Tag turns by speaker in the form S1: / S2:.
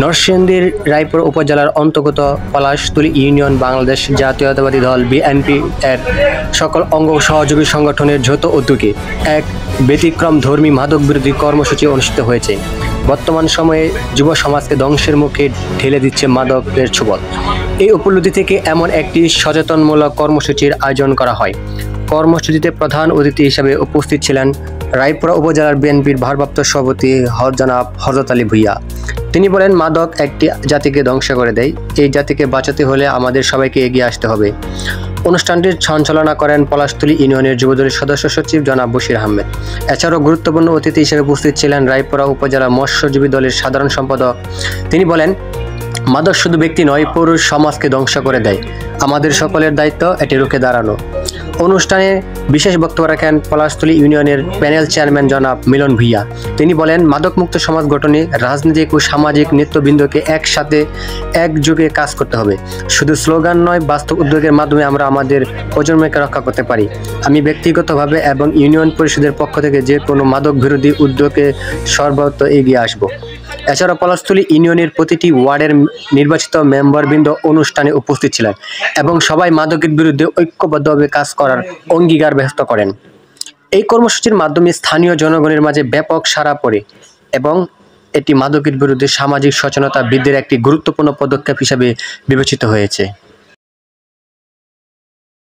S1: নরসিংদীর রায়পুর উপজেলার অন্তর্গত পলাশতলী ইউনিয়ন বাংলাদেশ জাতীয়তাবাদী দল বিএনপি এর সকল অঙ্গ সহযোগী সংগঠনের যৌথ উদ্যোগে এক ব্যতিক্রমধর্মী মাদক বিরোধী কর্মসূচি অনুষ্ঠিত হয়েছে। বর্তমান সময়ে যুব সমাজকে ধ্বংসের মুখে ঠেলে দিচ্ছে মাদকের ছোবল। এই উপলব্ধি থেকে এমন একটি সচেতনমূলক কর্মসূচির আয়োজন করা হয়। কর্মসূচিতে প্রধান অতিথি হিসেবে উপস্থিত ছিলেন রায়পুরা উপজেলার বিএনপির ভারপ্রাপ্ত সভাপতি জনাব হযরত আলী ভূঁইয়া। তিনি বলেন, মাদক একটি জাতিকে ধ্বংস করে দেয়। এই জাতিকে বাঁচাতে হলে আমাদের সবাইকে এগিয়ে আসতে হবে। অনুষ্ঠানটির সঞ্চালনা করেন পলাশতলী ইউনিয়নের যুবদলের সদস্য সচিব জনাব বশির আহমেদ। এছাড়াও গুরুত্বপূর্ণ অতিথি হিসেবে উপস্থিত ছিলেন রায়পুরা উপজেলা মৎস্যজীবী দলের সাধারণ সম্পাদক। তিনি বলেন, মাদক শুধু ব্যক্তি নয়, পুরো সমাজকে ধ্বংস করে দেয়। আমাদের সকলের দায়িত্ব এটি রুখে দাঁড়ানো। অনুষ্ঠানে বিশেষ বক্তব্য রাখেন পলাশতলী ইউনিয়নের প্যানেল চেয়ারম্যান জনাব মিলন ভূঁইয়া। তিনি বলেন, মাদকমুক্ত সমাজ গঠনে রাজনৈতিক ও সামাজিক নেতৃবৃন্দকে একসাথে একযোগে কাজ করতে হবে। শুধু স্লোগান নয়, বাস্তব উদ্যোগের মাধ্যমে আমরা আমাদের প্রজন্মকে রক্ষা করতে পারি। আমি ব্যক্তিগতভাবে এবং ইউনিয়ন পরিষদের পক্ষ থেকে যে কোনো মাদক বিরোধী উদ্যোগে সর্বত্র এগিয়ে আসব। এছাড়া পলাশতলী ইউনিয়নের প্রতিটি ওয়ার্ডের নির্বাচিত মেম্বারবৃন্দ অনুষ্ঠানে উপস্থিত ছিলেন এবং সবাই মাদকের বিরুদ্ধে ঐক্যবদ্ধভাবে কাজ করার অঙ্গীকার ব্যক্ত করেন। এই কর্মসূচির মাধ্যমে স্থানীয় জনগণের মাঝে ব্যাপক সাড়া পড়ে এবং এটি মাদকের বিরুদ্ধে সামাজিক সচেতনতা বৃদ্ধির একটি গুরুত্বপূর্ণ পদক্ষেপ হিসেবে বিবেচিত হয়েছে।